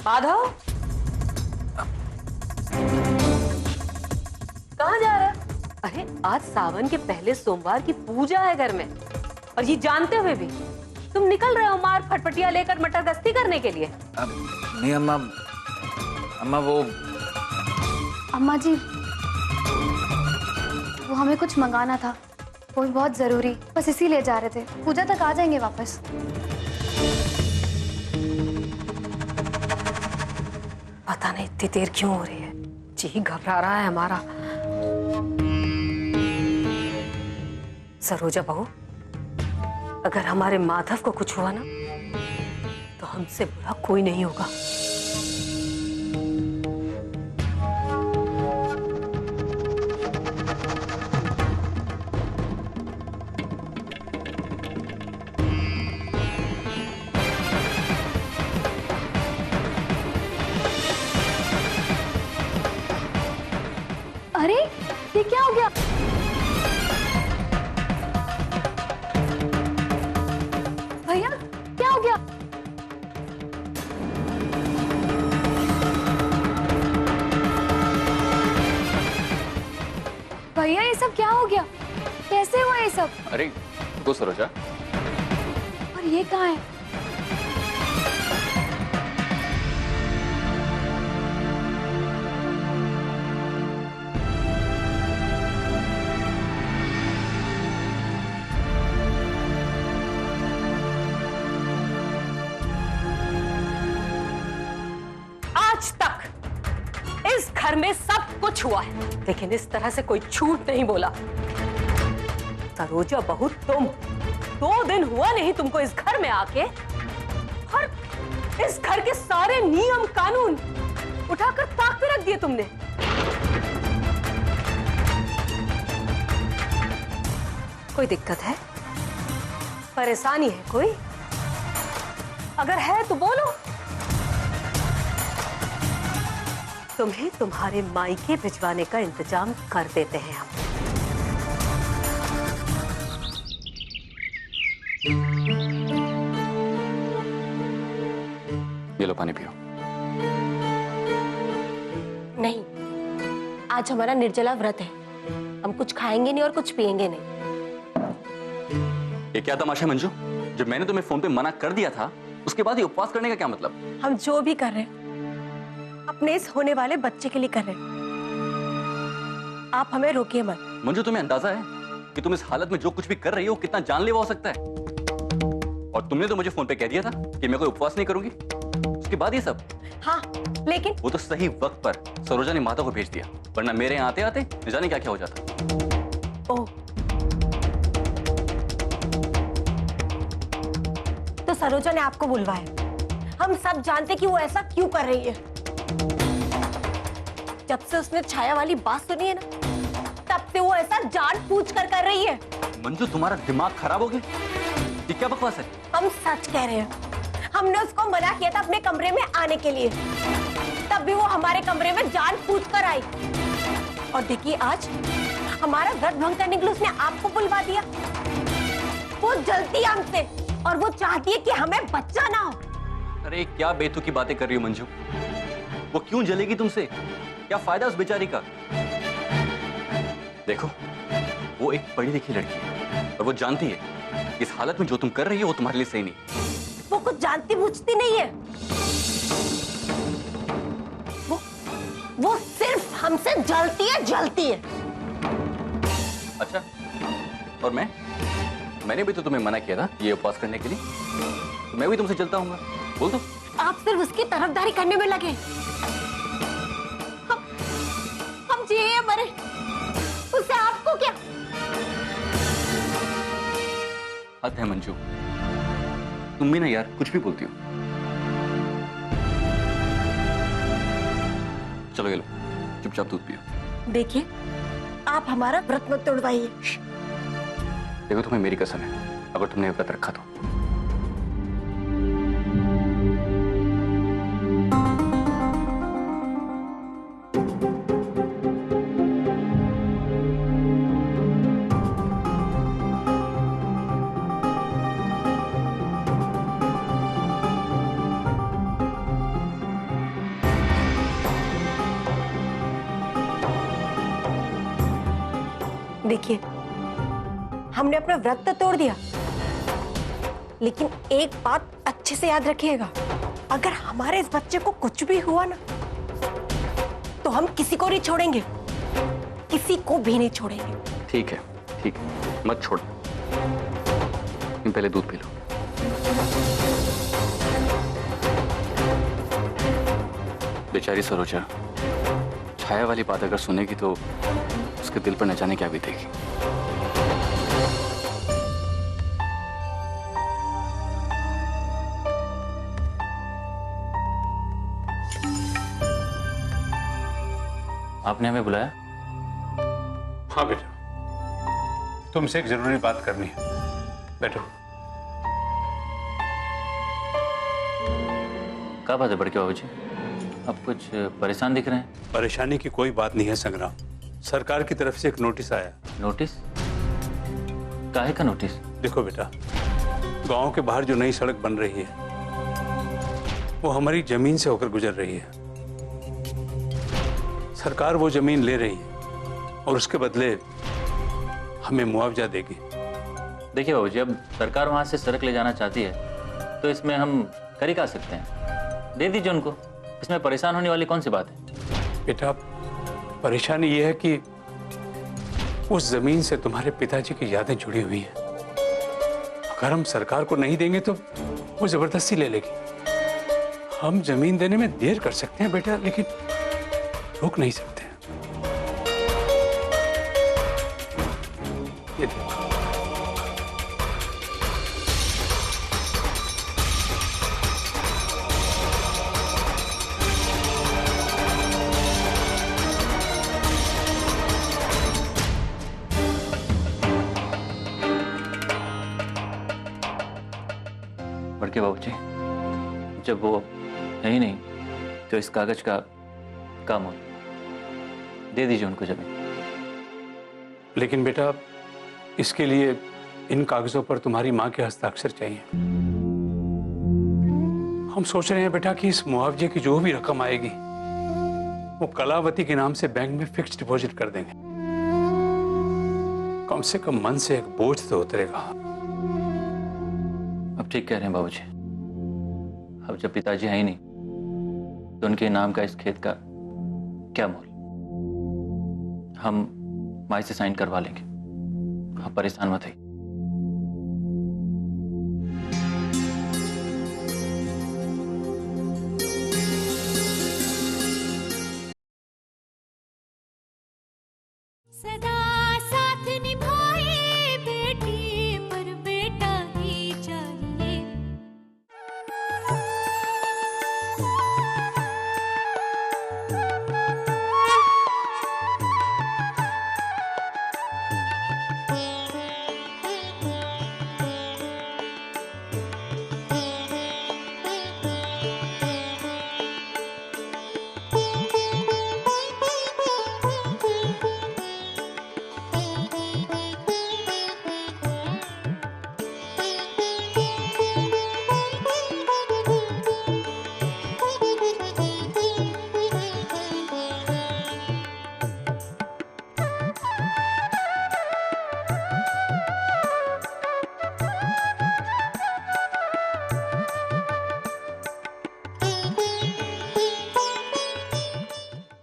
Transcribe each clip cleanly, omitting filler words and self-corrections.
माधव, कहाँ जा रहा है? अरे आज सावन के पहले सोमवार की पूजा है घर में, और ये जानते हुए भी तुम निकल रहे हो मार फटफटिया लेकर मटर गश्ती करने के लिए। नहीं अम्मा, अम्मा वो अम्मा जी, वो हमें कुछ मंगाना था, वो भी बहुत जरूरी, बस इसीलिए जा रहे थे। पूजा तक आ जाएंगे वापस। पता नहीं इतनी देर क्यों हो रही है, जी घबरा रहा है हमारा। सरोजा बहू, अगर हमारे माधव को कुछ हुआ ना तो हमसे बुरा कोई नहीं होगा। अरे ये क्या हो गया? भैया क्या हो गया? भैया ये सब क्या हो गया? कैसे हुआ ये सब? अरे रुको सरोजा, और ये कहाँ है? आज तक इस घर में सब कुछ हुआ है, लेकिन इस तरह से कोई झूठ नहीं बोला। सरोजा बहू, तुम 2 दिन हुआ नहीं तुमको इस घर में आके, और इस घर के सारे नियम कानून उठाकर ताक पे रख दिए तुमने। कोई दिक्कत है? परेशानी है कोई? अगर है तो बोलो, तुम्हें तुम्हारे मायके भिजवाने का इंतजाम कर देते हैं हम। ये लो पानी पियो। नहीं, आज हमारा निर्जला व्रत है, हम कुछ खाएंगे नहीं और कुछ पिएंगे नहीं। ये क्या तमाशा है मंजू? जब मैंने तुम्हें फोन पे मना कर दिया था, उसके बाद ये उपवास करने का क्या मतलब? हम जो भी कर रहे हैं अपने इस होने वाले बच्चे के लिए कर रहे हैं, आप हमें रोकिए मत। मंजू, तुम्हें अंदाजा है कि तुम इस हालत में जो कुछ भी कर रही हो कितना जानलेवा हो सकता है? और तुमने तो मुझे फोन पे कह दिया था कि मैं कोई उपवास नहीं करूंगी, उसके बाद ये सब? हाँ, लेकिन वो तो सही वक्त पर सरोजा ने माता को भेज दिया, वरना मेरे यहाँ आते आते न जाने क्या क्या हो जाता। ओह, तो सरोजा ने आपको बुलवाया। हम सब जानते कि वो ऐसा क्यों कर रही है। जब से उसने छाया वाली बात सुनी है ना, तब से वो ऐसा जानबूझ कर रही है। मंजू, तुम्हारा दिमाग खराब हो गया? ये क्या बकवास है? हम सच कह रहे हैं, हमने उसको मना किया था अपने कमरे में आने के लिए, तब भी वो हमारे कमरे में जानबूझ कर आई। और देखिए आज हमारा व्रत भंग करने के लिए उसने आपको बुलवा दिया। वो जलती है हमसे और वो चाहती है कि हमें बच्चा ना हो। अरे क्या बेतुकी बातें कर रही हो मंजू? वो क्यों जलेगी तुमसे? क्या फायदा उस बेचारी का? देखो, वो एक पढ़ी लिखी लड़की है और वो जानती है इस हालत में जो तुम कर रही हो वो तुम्हारे लिए सही नहीं। वो कुछ जानती बूझती नहीं है, वो सिर्फ हमसे जलती है। अच्छा, और मैंने भी तो तुम्हें मना किया था ये उपवास करने के लिए, तो मैं भी तुमसे जलता हूँ, बोल दो। आप सिर्फ उसकी तरफदारी करने में लगे। हम जिए मरे, उससे आपको क्या? हद है मंजू, तुम भी ना यार कुछ भी बोलती हो। चलो ये लो, चुपचाप दूध पियो। देखिए, आप हमारा व्रत मत तोड़वाइए। देखो, तुम्हें मेरी कसम है, अगर तुमने व्रत रखा तो देखिए, हमने अपना व्रत तो तोड़ दिया, लेकिन एक बात अच्छे से याद रखिएगा, अगर हमारे इस बच्चे को कुछ भी हुआ ना, तो हम किसी को नहीं छोड़ेंगे, किसी को भी नहीं छोड़ेंगे। ठीक है, मत छोड़। तुम पहले दूध पी लो। बेचारी सरोजा, छाया वाली बात अगर सुनेगी तो उसके दिल पर न जाने क्या बीतेगी। आपने हमें बुलाया? हाँ बेटा, तुमसे एक जरूरी बात करनी है। बैठो। क्या बात है बड़के बाबूजी? आप कुछ परेशान दिख रहे हैं। परेशानी की कोई बात नहीं है संग्राम। सरकार की तरफ से एक नोटिस आया। नोटिस? काहे का नोटिस? देखो बेटा, गांव के बाहर जो नई सड़क बन रही है वो हमारी जमीन से होकर गुजर रही है। सरकार वो जमीन ले रही है और उसके बदले हमें मुआवजा देगी। देखिए बाबूजी, अब सरकार वहां से सड़क ले जाना चाहती है तो इसमें हम कर ही क्या सकते हैं। दे दीजिए उनको, इसमें परेशान होने वाली कौन सी बात है। बेटा, परेशानी ये है कि उस जमीन से तुम्हारे पिताजी की यादें जुड़ी हुई हैं। अगर हम सरकार को नहीं देंगे तो वो जबरदस्ती ले लेगी। हम जमीन देने में देर कर सकते हैं बेटा, लेकिन रोक नहीं सकते हैं। ये देखो। बड़के बाबूजी, जब वो है नहीं तो इस कागज का काम हो, दे दीजिए उनको जमीन। लेकिन बेटा, इसके लिए इन कागजों पर तुम्हारी मां के हस्ताक्षर चाहिए। हम सोच रहे हैं बेटा कि इस मुआवजे की जो भी रकम आएगी वो कलावती के नाम से बैंक में फिक्स्ड डिपॉजिट कर देंगे। कम से कम मन से एक बोझ तो उतरेगा। अब ठीक कह रहे हैं बाबूजी। अब जब पिताजी है ही नहीं तो उनके नाम का इस खेत का क्या मोल। हम माई से साइन करवा लेंगे, आप परेशान मत होइए। सदा साथ निभाए बेटी पर बेटा ही चाहिए।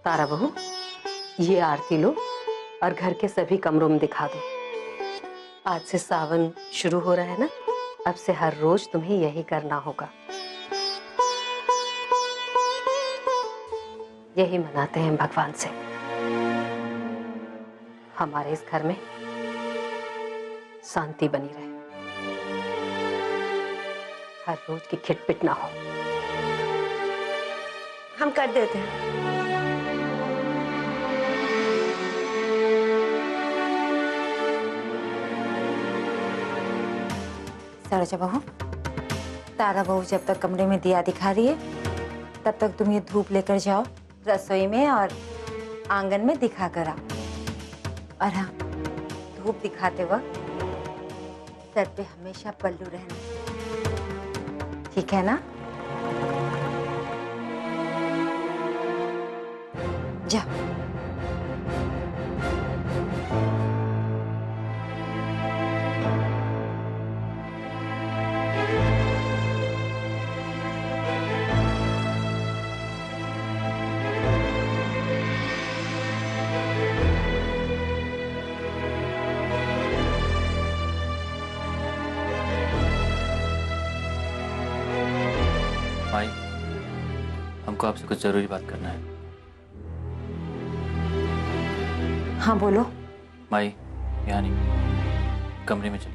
तारा बहू, ये आरती लो और घर के सभी कमरों में दिखा दो। आज से सावन शुरू हो रहा है ना, अब से हर रोज तुम्हें यही करना होगा। यही मनाते हैं भगवान से, हमारे इस घर में शांति बनी रहे, हर रोज की खिटपिट ना हो। हम कर देते हैं। सरोजा बहू, तारा बहू जब तक कमरे में दिया दिखा रही है तब तक तुम ये धूप लेकर जाओ रसोई में और आंगन में दिखा कर आओ। और हाँ, धूप दिखाते वक्त सर पे हमेशा पल्लू रहना, ठीक है ना? जाओ। हमको आपसे कुछ जरूरी बात करना है। हाँ बोलो। माई, यहाँ नहीं, कमरे में चलिए।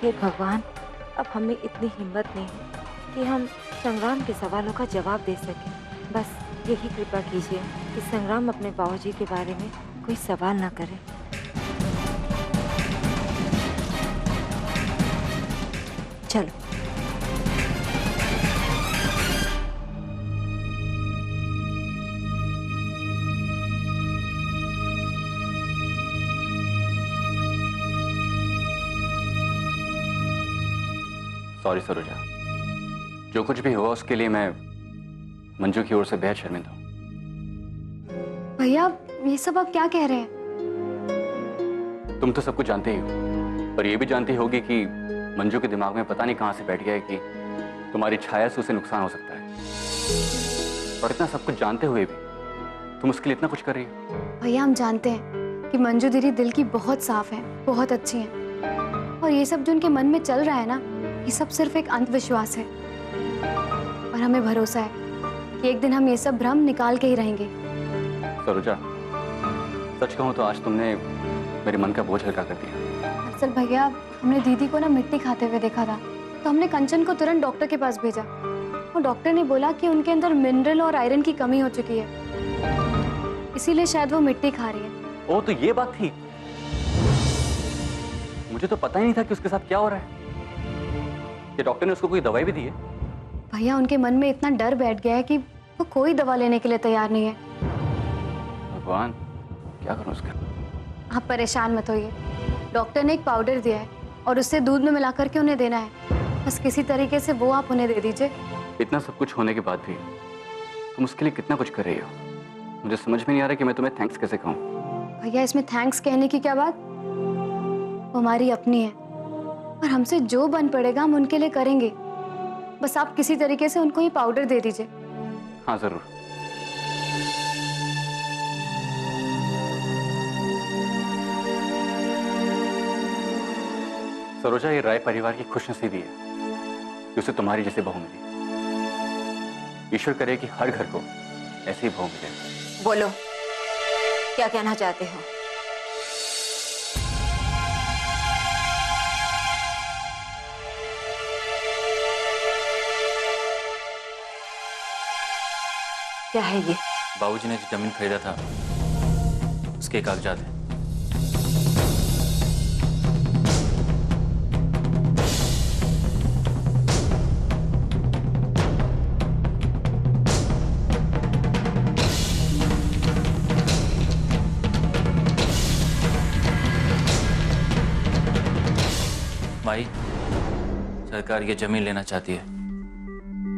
हे भगवान, अब हमें इतनी हिम्मत नहीं है कि हम संग्राम के सवालों का जवाब दे सकें। बस यही कृपा कीजिए कि संग्राम अपने बाबूजी के बारे में कोई सवाल ना करे। चलो। सॉरी सरोजा, जो कुछ भी हुआ उसके लिए मैं मंजू की ओर से बेहद शर्मिंदा हूँ। भैया ये सब आप क्या कह रहे हैं? तुम तो सब कुछ जानते ही हो, पर यह भी जानती होगी कि मंजू के दिमाग में पता नहीं कहां से बैठ गया है कि तुम्हारी छाया से उसे नुकसान हो सकता है। और इतना सब कुछ जानते हुए भी तुम उसके लिए इतना कुछ कर रही हो। भैया हम जानते हैं कि मंजू दीदी दिल की बहुत साफ है, बहुत अच्छी है, और ये सब जो उनके मन में चल रहा है ना, ये सब सिर्फ एक अंधविश्वास है। और हमें भरोसा है कि एक दिन हम ये सब भ्रम निकाल के ही रहेंगे। सरोजा, सच कहूं तो आज तुमने मेरे मन का बोझ हल्का कर दिया। दरअसल भैया हमने दीदी को ना मिट्टी खाते हुए देखा था, तो हमने कंचन को तुरंत डॉक्टर के पास भेजा। और डॉक्टर ने बोला कि उनके अंदर मिनरल और आयरन की कमी हो चुकी है, इसीलिए शायद वो मिट्टी खा रही है। ओ, तो ये बात थी। मुझे तो पता ही नहीं था कि उसके साथ क्या हो रहा है। कि डॉक्टर ने उसको कोई दवाई भी दी है? भैया उनके मन में इतना डर बैठ गया है कि वो कोई दवा लेने के लिए तैयार नहीं है। भगवान, क्या करूं उसका? आप परेशान मत होइए, डॉक्टर ने एक पाउडर दिया है और उससे दूध में मिला करके उन्हें देना है। बस किसी तरीके से वो आप उन्हें दे दीजिए। इतना सब कुछ होने के बाद भी तुम उसके लिए कितना कुछ कर रही हो, मुझे समझ में नहीं आ रहा कि मैं तुम्हें थैंक्स कैसे कहूँ। भैया इसमें थैंक्स कहने की क्या बात, वो हमारी अपनी है और हमसे जो बन पड़ेगा हम उनके लिए करेंगे। बस आप किसी तरीके से उनको ये पाउडर दे दीजिए। हाँ जरूर। सरोजा, ये राय परिवार की खुशनसीबी है कि उसे तुम्हारी जैसी बहू मिली। ईश्वर करे कि हर घर को ऐसी बहू मिले। बोलो, क्या कहना चाहते हो? क्या है ये? बाबूजी ने जो जमीन खरीदा था उसके कागजात हैं। माई, सरकार ये जमीन लेना चाहती है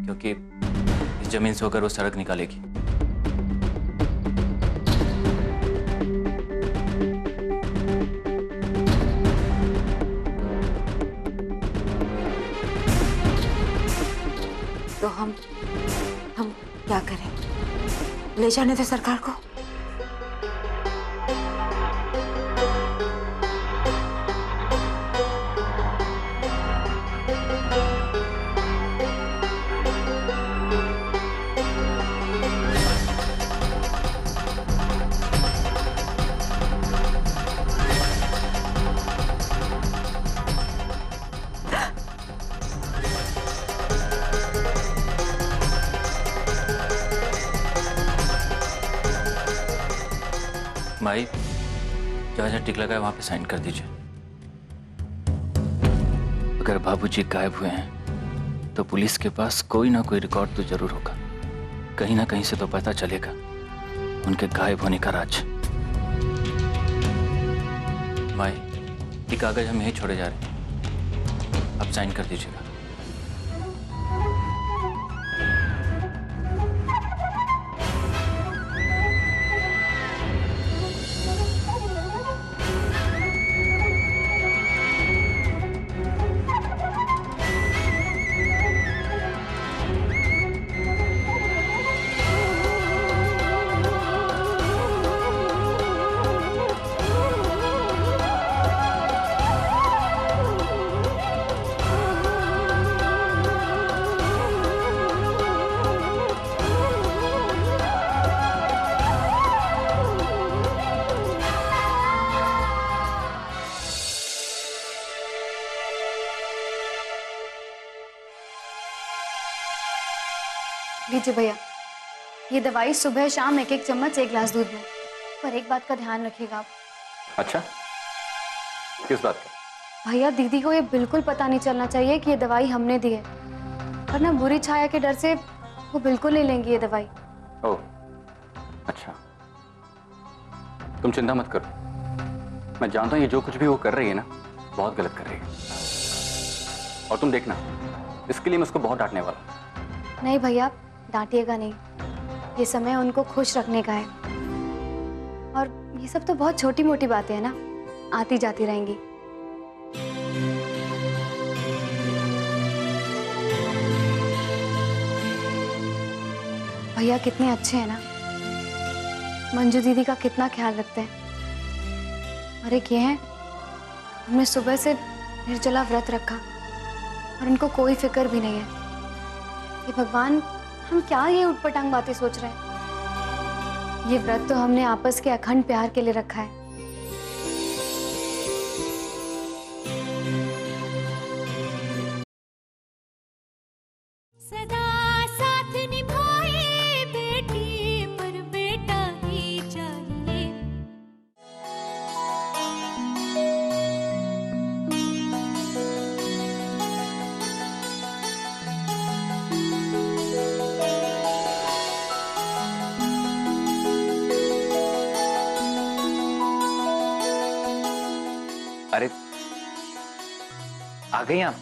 क्योंकि इस जमीन से होकर वो सड़क निकालेगी। तो हम क्या करें? ले जाने दो सरकार को। माई, जहाँ जहाँ टिक लगा है वहां पे साइन कर दीजिए। अगर बाबूजी गायब हुए हैं तो पुलिस के पास कोई ना कोई रिकॉर्ड तो जरूर होगा। कहीं ना कहीं से तो पता चलेगा उनके गायब होने का राज। माई, ये कागज हम यहीं छोड़े जा रहे हैं, आप साइन कर दीजिएगा। लीजिए भैया, ये दवाई सुबह शाम एक एक चम्मच 1 गिलास दूध में। पर एक बात का ध्यान रखिएगा आप। अच्छा, किस बात का? भैया दीदी को ये बिल्कुल पता नहीं चलना चाहिए कि ये दवाई हमने दी है, वरना बुरी छाया के डर से वो बिल्कुल नहीं लेंगी ये दवाई। ओह, अच्छा। तुम चिंता मत करो, मैं जानता हूँ ये जो कुछ भी वो कर रही है ना, बहुत गलत कर रही है। और तुम देखना, इसके लिए मैं उसको बहुत डांटने वाला हूँ। नहीं भैया, डांटिएगा नहीं, ये समय उनको खुश रखने का है। और ये सब तो बहुत छोटी मोटी बातें हैं ना, आती जाती रहेंगी। भैया कितने अच्छे हैं ना, मंजू दीदी का कितना ख्याल रखते हैं। और एक ये है, हमने सुबह से निर्जला व्रत रखा और इनको कोई फिक्र भी नहीं है। ये भगवान, हम क्या ये उटपटांग बातें सोच रहे हैं। ये व्रत तो हमने आपस के अखंड प्यार के लिए रखा है। सदा साथ निभाए बेटी पर बेटा ही चाहिए। अरे आ गई आप?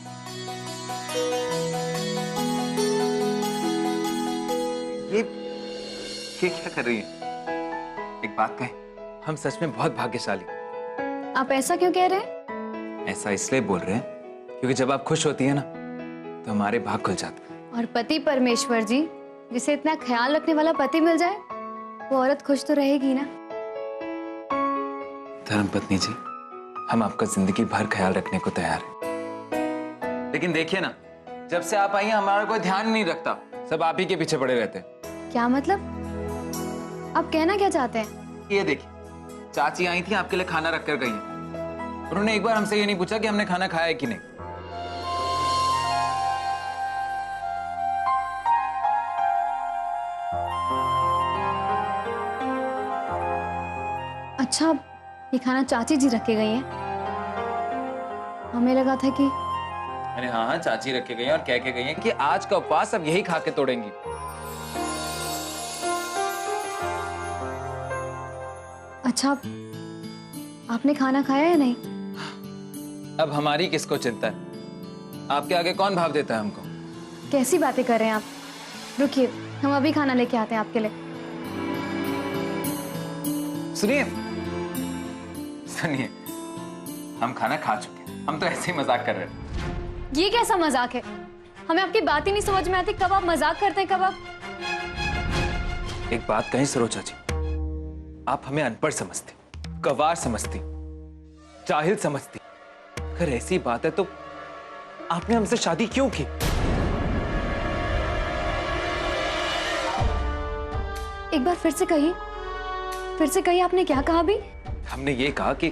ये क्या कर रही है? एक बात कहें, हम सच में बहुत भाग्यशाली। आप ऐसा क्यों कह रहे हैं? ऐसा इसलिए बोल रहे हैं क्योंकि जब आप खुश होती है ना, तो हमारे भाग खुल जाते हैं। और पति परमेश्वर जी, जिसे इतना ख्याल रखने वाला पति मिल जाए, वो औरत खुश तो रहेगी ना। धर्मपत्नी जी, हम आपका जिंदगी भर ख्याल रखने को तैयार हैं। लेकिन देखिए ना, जब से आप आई हैं हमारा कोई ध्यान नहीं रखता, सब आप ही के पीछे पड़े रहते हैं। क्या मतलब? आप कहना क्या चाहते हैं? ये देखिए, चाची आई थी, आपके लिए खाना रख कर गई हैं। उन्होंने एक बार हमसे ये नहीं पूछा कि हमने खाना खाया है कि नहीं। अच्छा, ये खाना चाची जी रख के गई हैं? हमें लगा था कि अरे हाँ, चाची रख के गई हैं और कह के गई हैं कि आज का उपवास अब यही खा के तोड़ेंगी। अच्छा, आपने खाना खाया या नहीं? अब हमारी किसको चिंता है? आपके आगे कौन भाव देता है हमको? कैसी बातें कर रहे हैं आप? रुकिए, हम अभी खाना लेके आते हैं आपके लिए। सुनिए सुनिए, हम खाना खा चुके हैं, हम तो ऐसे ही मजाक कर रहे हैं। ये कैसा मजाक है? हमें आपकी बात ही नहीं समझ में आती, कब आप मजाक करते हैं, कब आप। एक बात कहीं सरोजा जी, आप हमें अनपढ़ समझती, गंवार समझती, जाहिल समझती। अगर ऐसी बात है तो आपने हमसे शादी क्यों की? एक बार फिर से कहिए, आपने क्या कहा अभी? हमने ये कहा कि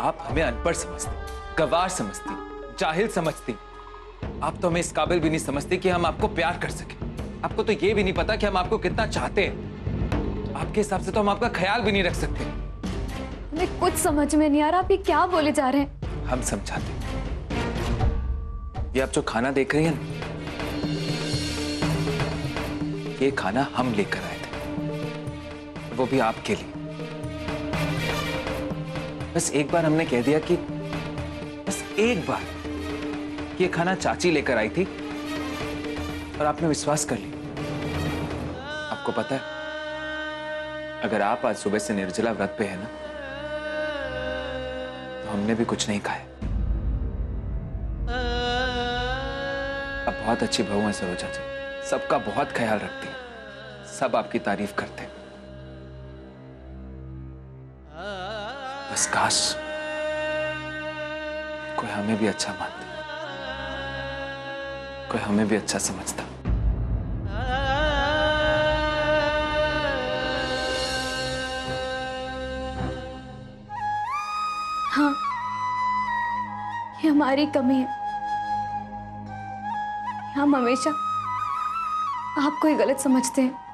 आप हमें अनपढ़ समझती, गंवार समझती, जाहिल समझती। आप तो हमें इस काबिल भी नहीं समझती कि हम आपको प्यार कर सके। आपको तो ये भी नहीं पता कि हम आपको कितना चाहते हैं। आपके हिसाब से तो हम आपका ख्याल भी नहीं रख सकते। हमें कुछ समझ में नहीं आ रहा, आप ये क्या बोले जा रहे हैं? हम समझाते। ये आप जो खाना देख रही हैं ना, ये खाना हम लेकर आए थे, वो भी आपके लिए। बस एक बार हमने कह दिया कि बस एक बार ये खाना चाची लेकर आई थी और आपने विश्वास कर लिया। आपको पता है, अगर आप आज सुबह से निर्जला व्रत पे है ना, तो हमने भी कुछ नहीं खाया। आप बहुत अच्छी बहू हैं सरोजा जी, सबका बहुत ख्याल रखती हैं, सब आपकी तारीफ करते हैं। बस काश कोई हमें भी अच्छा मानता, कोई हमें भी अच्छा समझता। हाँ, ये हमारी कमी है। हम हमेशा आप कोई गलत समझते हैं।